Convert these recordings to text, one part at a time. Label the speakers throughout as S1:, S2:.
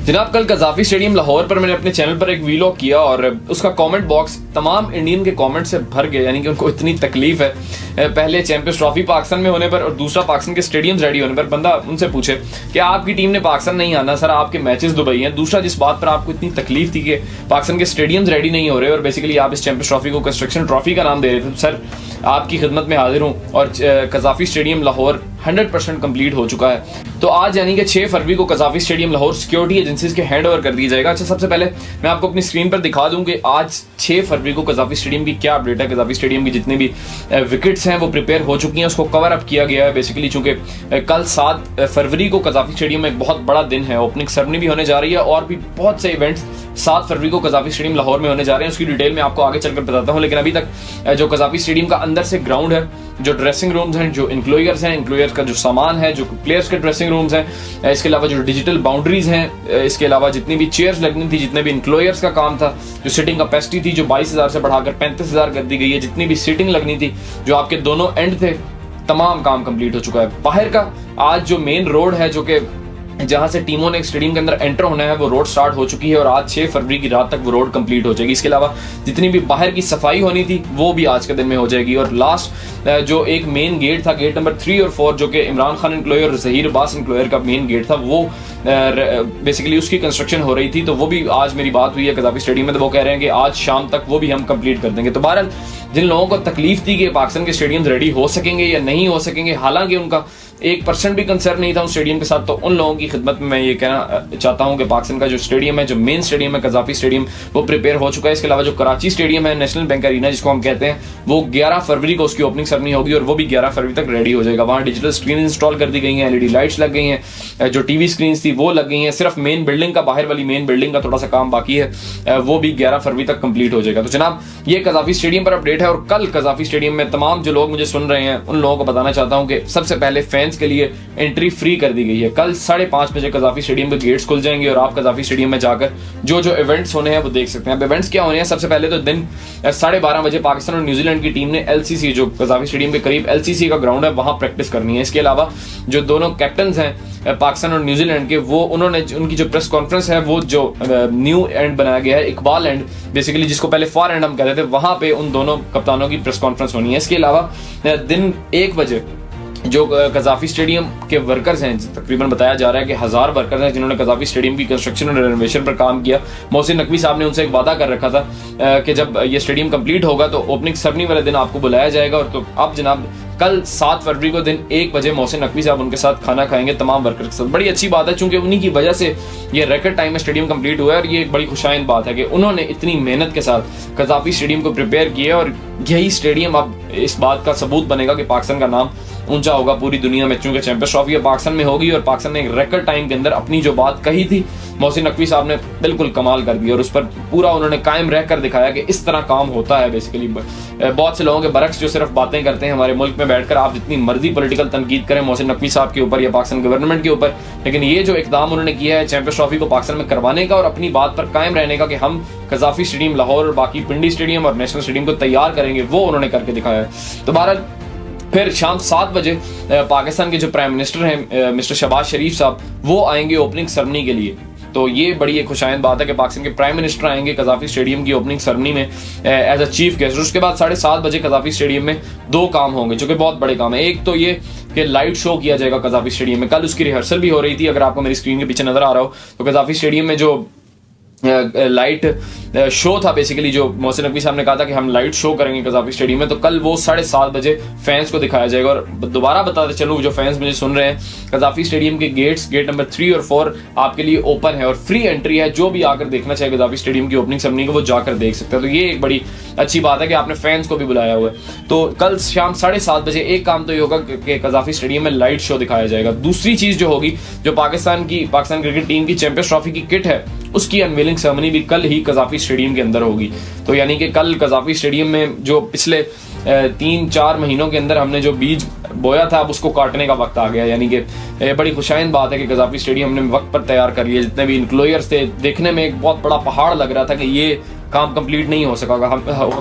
S1: जनाब कल कजाफी स्टेडियम लाहौर पर मैंने अपने चैनल पर एक वीलॉग किया और उसका कमेंट बॉक्स तमाम इंडियन के कमेंट से भर गया। यानी कि उनको इतनी तकलीफ है, पहले चैंपियंस ट्रॉफी पाकिस्तान में होने पर और दूसरा पाकिस्तान के स्टेडियम्स रेडी होने पर बंदा उनसे पूछे कि आपकी टीम ने पाकिस्तान नहीं आना सर, आपके मैचेस दुबई हैं। दूसरा जिस बात पर आपको इतनी तकलीफ थी कि पाकिस्तान के स्टेडियम्स रेडी नहीं हो रहे और बेसिकली आप इस चैंपियंस ट्रॉफी को कंस्ट्रक्शन ट्रॉफी का नाम दे रहे थे, सर आपकी खिदमत में हाजिर हूँ और कजाफी स्टेडियम लाहौर 100% कंप्लीट हो चुका है। तो आज यानी कि 6 फरवरी को Gaddafi stadium Lahore security agencies के हैंड ओवर कर दिया जाएगा। अच्छा, सबसे पहले मैं आपको अपनी स्क्रीन पर दिखा दूं कि आज 6 फरवरी को कजाफी स्टेडियम की क्या अपडेट है। कजाफी स्टेडियम की जितनी भी विकेट्स हैं वो प्रिपेयर हो चुकी हैं, उसको कवर अप किया गया है बेसिकली। चूंकि कल 7 फरवरी को कजाफी स्टेडियम में एक बहुत बड़ा दिन है, ओपनिंग सेरेमनी भी होने जा रही है और भी बहुत से इवेंट्स 7 फरवरी को कजाफी स्टेडियम लाहौर में होने जा रहे हैं। उसकी डिटेल में आपको आगे चलकर बताता हूँ, लेकिन अभी तक जो कजाफी स्टेडियम का अंदर से ग्राउंड है, जो ड्रेसिंग रूम्स हैं, जो इंक्लोयर्स हैं, इंक्लोयर्स का जो सामान है, जो प्लेयर्स के ड्रेसिंग रूम्स हैं, इसके अलावा जो डिजिटल बाउंड्रीज हैं, इसके अलावा जितनी भी चेयर्स लगनी थी, जितने भी इंक्लोयर्स का काम था, जो सिटिंग कैपेसिटी थी जो 22,000 से बढ़ाकर 35,000 कर दी गई है, जितनी भी सीटिंग लगनी थी, जो आपके दोनों एंड थे, तमाम काम कंप्लीट हो चुका है। बाहर का आज जो मेन रोड है, जो कि जहां से टीमों ने स्टेडियम के अंदर एंटर होना है, वो रोड स्टार्ट हो चुकी है और आज 6 फरवरी की रात तक वो रोड कंप्लीट हो जाएगी। इसके अलावा जितनी भी बाहर की सफाई होनी थी वो भी आज के दिन में हो जाएगी। और लास्ट जो एक मेन गेट था, गेट नंबर 3 और 4, जो कि इमरान खान इंक्लोयर और जहीर अब्बास इंक्लोयर का मेन गेट था, वो बेसिकली उसकी कंस्ट्रक्शन हो रही थी। तो वो भी आज मेरी बात हुई है कजाफी स्टेडियम में, तो वो कह रहे हैं कि आज शाम तक वो भी हम कंप्लीट कर देंगे। तो बहरहाल जिन लोगों को तकलीफ थी कि पाकिस्तान के स्टेडियम रेडी हो सकेंगे या नहीं हो सकेंगे, हालांकि उनका 1% भी कंसर्न नहीं था उस स्टेडियम के साथ, तो उन लोगों की खिदमत में मैं ये कहना चाहता हूं कि पाकिस्तान का जो स्टेडियम है, जो मेन स्टेडियम है कजाफी स्टेडियम, वो प्रिपेयर हो चुका है। इसके अलावा जो कराची स्टेडियम है, नेशनल बैंक अरीना जिसको हम कहते हैं, वो 11 फरवरी को उसकी ओपनिंग सेरेमनी होगी और वो भी 11 फरवरी तक रेडी हो जाएगा। वहां डिजिटल स्क्रीन इंस्टॉल कर दी गई हैं, LED लाइट्स लग गई हैं, जो टीवी स्क्रीन थी वो लग गई हैं। सिर्फ मेन बिल्डिंग का, बाहर वाली मेन बिल्डिंग का थोड़ा सा काम बाकी है, वो भी 11 फरवरी तक कंप्लीट हो जाएगा। तो जनाब ये कजाफी स्टेडियम पर अपडेट है। और कल कजाफी स्टेडियम में तमाम जो लोग मुझे सुन रहे हैं उन लोगों को बताना चाहता हूं कि सबसे पहले फैंस के लिए एंट्री फ्री कर दी गई है। कल 5:30 बजे कजाफी स्टेडियम के गेट्स खुल जाएंगे और आप कजाफी स्टेडियम में जाकर जो जो इवेंट्स होने हैं वो देख सकते हैं। अब इवेंट्स क्या होने हैं, सबसे पहले तो दिन 12:30 बजे पाकिस्तान और न्यूजीलैंड की टीम ने LCC, जो कजाफी स्टेडियम के करीब LCC का ग्राउंड है, वहां प्रैक्टिस करनी है। इसके अलावा जो दोनों कैप्टन हैं पाकिस्तान और न्यूजीलैंड के, वो उन्होंने उनकी जो प्रेस कॉन्फ्रेंस है, वो जो न्यू एंड बनाया गया है, इकबाल एंड बेसिकली जिसको पहले फार एंड हम कहते थे, वहां पे उन दोनों कप्तानों की प्रेस कॉन्फ्रेंस होनी है। इसके अलावा दिन 1 बजे जो कजाफी स्टेडियम के वर्कर्स हैं, तकरीबन बताया जा रहा है कि 1000 वर्कर्स हैं जिन्होंने कजाफी स्टेडियम की कंस्ट्रक्शन और रेनोवेशन पर काम किया। मोहसिन नकवी साहब ने उनसे एक वादा कर रखा था कि जब ये स्टेडियम कंप्लीट होगा तो ओपनिंग सेरेमनी वाले दिन आपको बुलाया जाएगा। और तो अब जनाब कल 7 फरवरी को दिन 1 बजे मोहसिन नकवी साहब उनके साथ खाना खाएंगे तमाम वर्कर्स के साथ। बड़ी अच्छी बात है, चूंकि उन्हीं की वजह से ये रिकॉर्ड टाइम में स्टेडियम कंप्लीट हुआ है और ये एक बड़ी खुशाइंद बात है कि उन्होंने इतनी मेहनत के साथ कजाफी स्टेडियम को प्रिपेयर किया और यही स्टेडियम अब इस बात का सबूत बनेगा कि पाकिस्तान का नाम ऊंचा होगा पूरी दुनिया में। चूंकि चैंपियंस ट्रॉफी पाकिस्तान में होगी और पाकिस्तान ने एक रिकॉर्ड टाइम के अंदर अपनी जो बात कही थी, मोहसिन नकवी साहब ने बिल्कुल कमाल कर दिया और उस पर पूरा उन्होंने कायम रहकर दिखाया कि इस तरह काम होता है। बेसिकली बहुत से लोगों के बरक्स जो सिर्फ बातें करते हैं हमारे मुल्क में बैठकर, आप जितनी मर्जी पॉलिटिकल तनकीद करें मोहसिन नकवी साहब के ऊपर या पाकिस्तान गवर्नमेंट के ऊपर, लेकिन ये जो इकदाम उन्होंने किया है चैंपियंस ट्रॉफी को पाकिस्तान में करवाने का और अपनी बात पर कायम रहने का कि हम कजाफी स्टेडियम लाहौर और बाकी पिंडी स्टेडियम और नेशनल स्टेडियम को तैयार करेंगे, वो उन्होंने करके दिखाया है। तो बहरहाल फिर शाम 7 बजे पाकिस्तान के जो प्राइम मिनिस्टर हैं मिस्टर शहबाज शरीफ साहब, वो आएंगे ओपनिंग सेरेमनी के लिए। तो ये बड़ी एक खुशाइंद बात है कि पाकिस्तान के प्राइम मिनिस्टर आएंगे कजाफी स्टेडियम की ओपनिंग सेरेमनी में एज अ चीफ गेस्ट। उसके बाद 7:30 बजे कजाफी स्टेडियम में 2 काम होंगे जो कि बहुत बड़े काम है। एक तो ये कि लाइट शो किया जाएगा कजाफी स्टेडियम में। कल उसकी रिहर्सल भी हो रही थी, अगर आपको मेरी स्क्रीन के पीछे नजर आ रहा हो तो कजाफी स्टेडियम में जो लाइट शो था, बेसिकली जो मोहसिन नकवी साहब ने कहा था कि हम लाइट शो करेंगे कजाफी स्टेडियम में, तो कल वो 7:30 बजे फैंस को दिखाया जाएगा। और दोबारा बताते चलूं जो फैंस मुझे सुन रहे हैं, कजाफी स्टेडियम के गेट्स, गेट नंबर 3 और 4 आपके लिए ओपन है और फ्री एंट्री है। जो भी आकर देखना चाहे कजाफी स्टेडियम की ओपनिंग सेरेमनी को, वो जाकर देख सकते हैं। तो ये एक बड़ी अच्छी बात है कि आपने फैंस को भी बुलाया हुआ है। तो कल शाम 7:30 बजे एक काम तो ये होगा कि कजाफी स्टेडियम में लाइट शो दिखाया जाएगा। दूसरी चीज जो होगी, जो पाकिस्तान क्रिकेट टीम की चैंपियंस ट्रॉफी की किट है, उसकी अनवीलिंग सेरेमनी भी कल ही कजाफी स्टेडियम के अंदर होगी। तो यानी कि कल कजाफी स्टेडियम में जो पिछले 3-4 महीनों के अंदर हमने जो बीज बोया था, अब उसको काटने का वक्त आ गया। यानी कि बड़ी खुशाइंद बात है कि कजाफी स्टेडियम हमने वक्त पर तैयार कर लिया। जितने भी इंक्लोयर्स थे, देखने में एक बहुत बड़ा पहाड़ लग रहा था कि ये काम कंप्लीट नहीं हो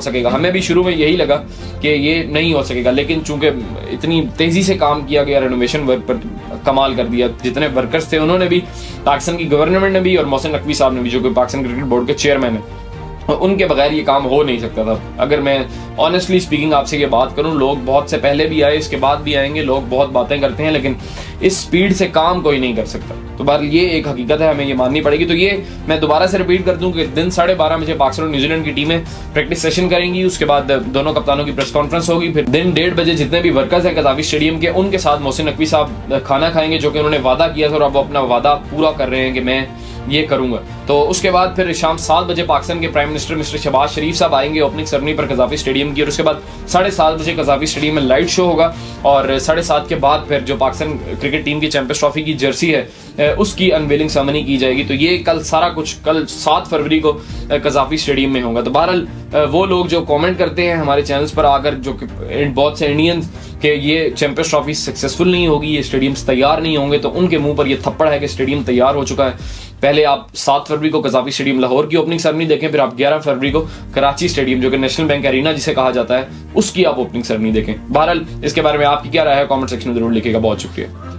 S1: सकेगा। हमें भी शुरू में यही लगा कि ये नहीं हो सकेगा, लेकिन चूंकि इतनी तेजी से काम किया गया, रेनोवेशन वर्क पर कमाल कर दिया। जितने वर्कर्स थे उन्होंने भी, पाकिस्तान की गवर्नमेंट ने भी और मोहसिन नकवी साहब ने भी, जो कि पाकिस्तान क्रिकेट बोर्ड के चेयरमैन है, उनके बगैर ये काम हो नहीं सकता था। अगर मैं ऑनेस्टली स्पीकिंग आपसे ये बात करूं, लोग बहुत से पहले भी आए, इसके बाद भी आएंगे, लोग बहुत बातें करते हैं, लेकिन इस स्पीड से काम कोई नहीं कर सकता। तो बहरहाल ये एक हकीकत है, हमें ये माननी पड़ेगी। तो ये मैं दोबारा से रिपीट कर दूं कि दिन 12:30 बजे पाकिस्तान और न्यूजीलैंड की टीमें प्रैक्टिस सेशन करेंगी, उसके बाद दोनों कप्तानों की प्रेस कॉन्फ्रेंस होगी, फिर दिन 1:30 बजे जितने भी वर्कर्स हैं कज़ाफी स्टेडियम के, उनके साथ मोहसिन नकवी साहब खाना खाएंगे, जो कि उन्होंने वादा किया था और अब वो अपना वादा पूरा कर रहे हैं कि मैं ये करूंगा। तो उसके बाद फिर शाम 7 बजे पाकिस्तान के प्राइम मिनिस्टर मिस्टर शहबाज शरीफ साहब आएंगे ओपनिंग सेरेमनी पर कज़ाफी स्टेडियम की, और उसके बाद 7:30 बजे कज़ाफी स्टेडियम में लाइट शो होगा, और 7:30 के बाद फिर जो पाकिस्तान क्रिकेट टीम की चैंपियंस ट्रॉफी की जर्सी है उसकी अनवेलिंग सेरेमनी की जाएगी। तो ये कल सारा कुछ कल 7 फरवरी को कज़ाफी स्टेडियम में होगा। तो बहरहाल वो लोग जो कमेंट करते हैं हमारे चैनल्स पर आकर, जो कि बहुत से इंडियंस कि ये चैंपियंस ट्रॉफी सक्सेसफुल नहीं होगी, ये स्टेडियम्स तैयार नहीं होंगे, तो उनके मुंह पर ये थप्पड़ है कि स्टेडियम तैयार हो चुका है। पहले आप 7 फरवरी को कज़ाफी स्टेडियम लाहौर की ओपनिंग सेरेमनी देखें, फिर आप 11 फरवरी को कराची स्टेडियम, जो कि नेशनल बैंक एरिना जिसे कहा जाता है, उसकी आप ओपनिंग सेरेमनी देखें। बहरहाल इसके बारे में आपकी क्या राय है, कमेंट सेक्शन में जरूर लिखिएगा। बहुत शुक्रिया।